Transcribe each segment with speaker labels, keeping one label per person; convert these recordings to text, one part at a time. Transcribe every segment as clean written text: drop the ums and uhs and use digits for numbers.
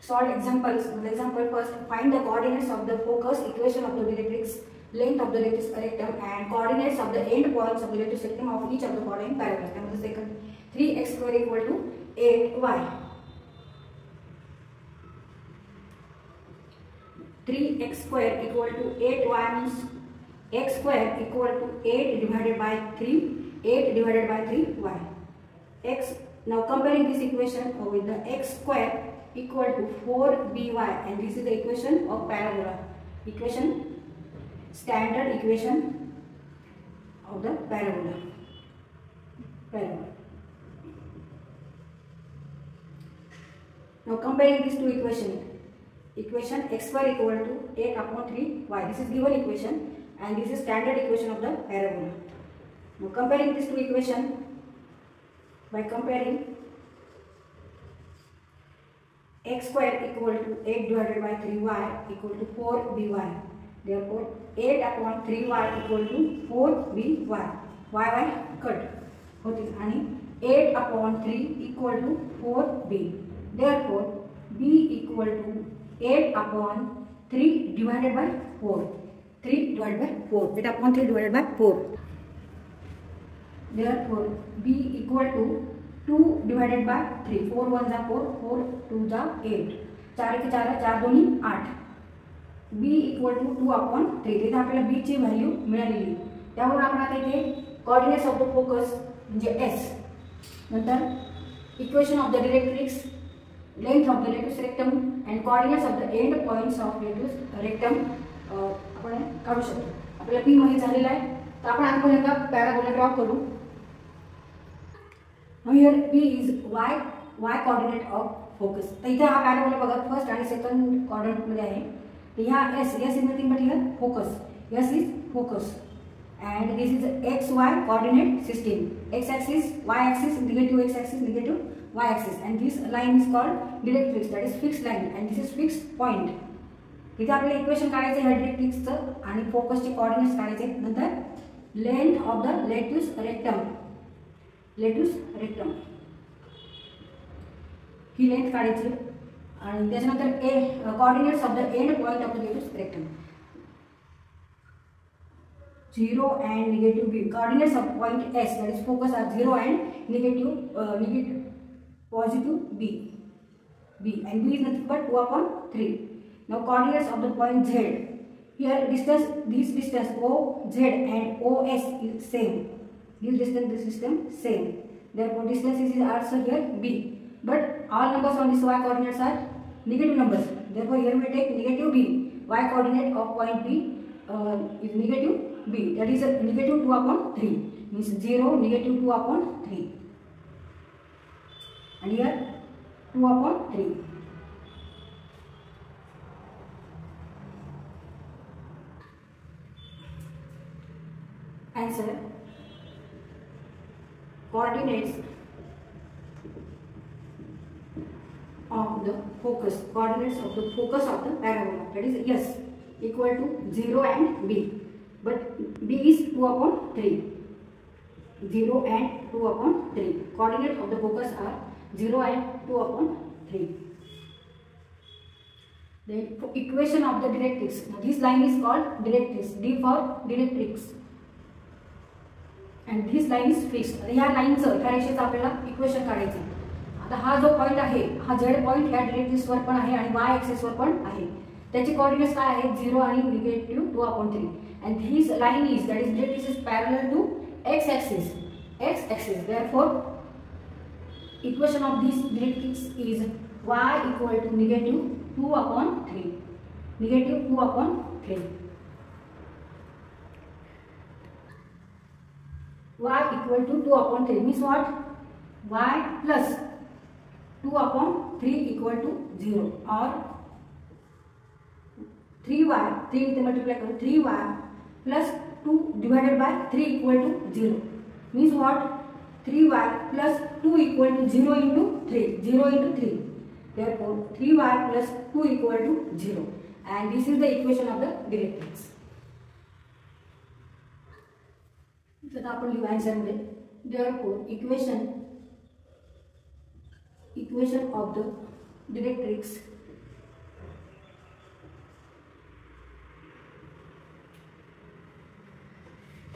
Speaker 1: solve examples. Example first, find the coordinates of the focus, equation of the directrix, length of the rectum, and coordinates of the end points of the directrix rectum of each of the following parameters. And the second, 3x square equal to 8y. 3x square equal to 8y means x square equal to 8 divided by 3. 8 divided by 3y. X. Now comparing this equation with the x square equal to 4by, and this is the equation of parabola. Equation, standard equation of the parabola. Now comparing these two equations. Equation x square equal to 8 upon 3y. This is given equation and this is standard equation of the parabola. Now comparing these two equations, by comparing x square equal to 8 divided by 3y equal to 4by. Therefore 8 upon 3y equal to 4by. y cut होती आणि 8 upon 3 equal to 4b. Therefore b equal to 8 upon 3 divided by 4. 3 divided by 4. 8 upon 3 divided by 4. Therefore b equal to 2 divided by 3. 4 1 जा 4, 4 2 जा 8. 4 के 4 4 दोन्ही 8. b equal to 2 upon 3. इथे आपल्याला b ची value मिळालेली. त्यावरून आपण आता इथे कोऑर्डिनेट्स ऑफ द फोकस म्हणजे s, नंतर equation of the directrix, length of the rectus rectum and coordinates of the end points of rectus rectum आपण काढू शकतो. आपल्याला p माहित झालेला आहे, तर आपण आता एकदा पॅराबोला ड्रॉ करू. Now here p is y coordinate of focus. तर इथे हा पॅराबोला बघा फर्स्ट आणि सेकंड कोऑर्डिनेट मध्ये आहे. तर ह्या s is nothing but here focus. S is focus and this is xy coordinate system. X axis, y axis, negative x axis, negative y axis, and this line is called directrix, that is fixed line, and this is fixed point. इथे आपल्याला equation काढायचे आहे डायरेक्ट्रिक्सचं आणि फोकसचे coordinates काढायचे. नंतर length of the latus rectum he length काढायची आणि त्याच्यानंतर coordinates of the end point of the latus rectum 0 and negative b. Coordinates of point S, that is focus, are 0 and negative positive b, and b is nothing but 2 upon 3. Now coordinates of the point Z. Here distance, this distance OZ and OS is same. This distance same. Therefore distance is also here b. But all numbers on this y coordinates are negative numbers. Therefore here we take negative b. Y coordinate of point B is negative b. That is negative 2 upon 3. Means 0, negative 2 upon 3. And here 2 upon 3. Answer. Coordinates of the focus. Coordinates of the focus of the parabola. That is S equal to 0 and b. But b is 2 upon 3. 0 and 2 upon 3. Coordinates of the focus are 0 and 2 upon 3. The equation of the directrix. Now this line is called directrix. D for directrix. And this line is fixed. आता ह्या लाईनचं ह्या रेषेचं आपल्याला equation काढायचं. आता हा जो point आहे हा z पॉइंट ह्या डायरेक्ट्रिक्स वर पण आहे आणि y ऍक्सिस वर पण आहे. त्याचे कोऑर्डिनेट्स काय आहेत 0 आणि negative 2 upon 3. And this line is, that is directrix is parallel to x axis. Therefore equation of this directrix is y equal to negative 2 upon 3. Negative 2 upon 3. Y equal to 2 upon 3 means what? Y plus 2 upon 3 equal to 0, or 3y, 3 with the multiply 3y plus 2 divided by 3 equal to 0. Means what? 3y plus 2 equal to 0 into 3. 0 into 3. Therefore 3y plus 2 equal to 0. And this is the equation of the directrix. So आपण लिहू answer मध्ये. Therefore equation of the directrix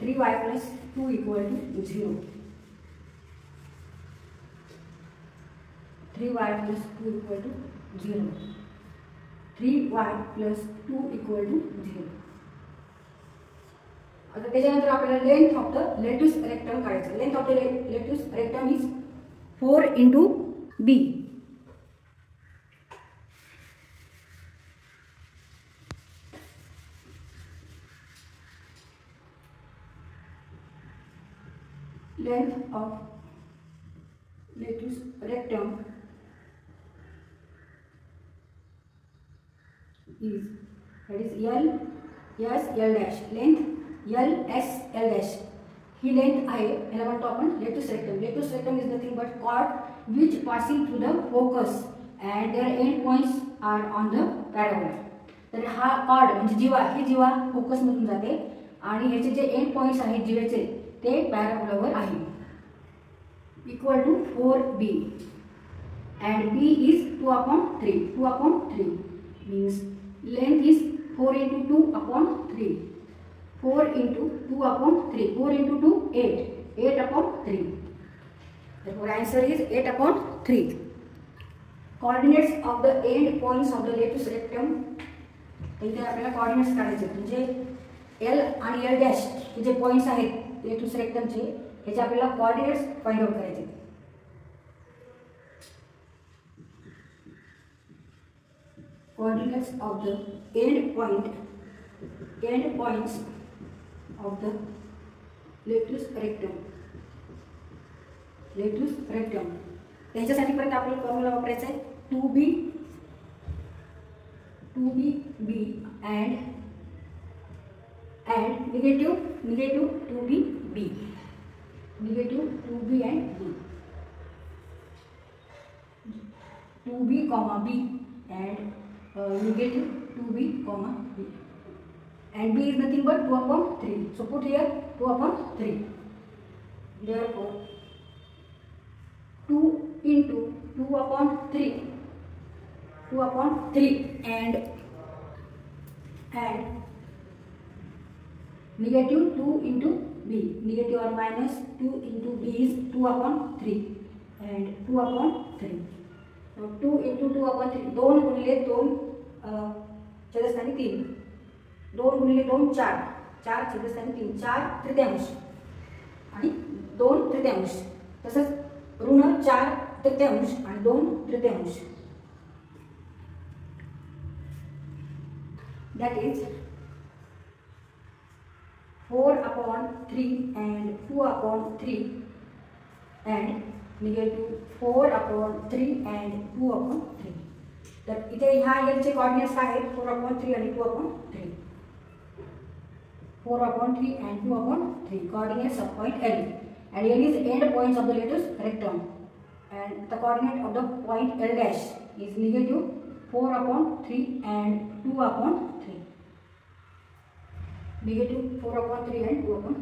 Speaker 1: 3y plus 2 equal to 0. 3y plus 2 equal to 0. 3y plus 2 equal to 0. आता त्याच्यानंतर आपल्याला length of the latus rectum काढायचं. Length of the latus rectum is 4 into b. Length of letus rectum is, that is L S L dash. Length L S L dash. ही length आहे, याला म्हणतो आपण latus rectum. Latus rectum is nothing but chord which passing through the focus and their end points are on the parabola. तर हा cord म्हणजे जीवा, ही जीवा फोकस मधून जाते आणि ह्याचे जे एंड पॉइंट्स आहेत जीवेचे ते पॅराबोलावर आहे. Equal to 4b and b is 2/3. 2/3 means length is 4 into 2/3. 4 into 2/3. 4 into 2 8. 8/3. Therefore answer is 8/3. Coordinates of the end points of the letus rectum. इथे आपल्याला कोऑर्डिनेट्स काढायचे म्हणजे L आणि L डॅश हे जे पॉइंट्स आहेत लेटुस रेक्टमचे ह्याचे आपल्याला कोऑर्डिनेट्स फाइंड आउट करायचे. Coordinates of the end points of the letus rectum. Letus rectum. त्याच्यासाठी परत आपल्याला फॉर्म्युला वापरायचा आहे 2b b and negative 2b b. Negative 2b and b. 2b comma b and negative 2b comma b. And b is nothing but 2/3. So put here 2/3. Therefore 2 into 2/3 and negative 2 into b. Negative or minus 2 into b is 2/3 and 2/3. Now 2 into 2/3. 2 गुणिले 2 छेदस्थानी 3. 2 गुणिले 2 4. 4 छेदस्थानी 3. 4 तृतीयांश आणि 2 तृतीयांश. तसंच ऋण 4 तृतीयांश आणि 2 तृतीयांश. That is 4/3 and 2/3 and negative 4/3 and 2/3. तर इथे ह्या एलचे कोऑर्डिनेट्स आहेत 4/3 आणि 2/3. 4/3 and 2/3 coordinates of point L, and L is end points of the letus rectum, and the coordinate of the point L dash is negative 4/3 and 2/3. Negative 4/3 and 2/3.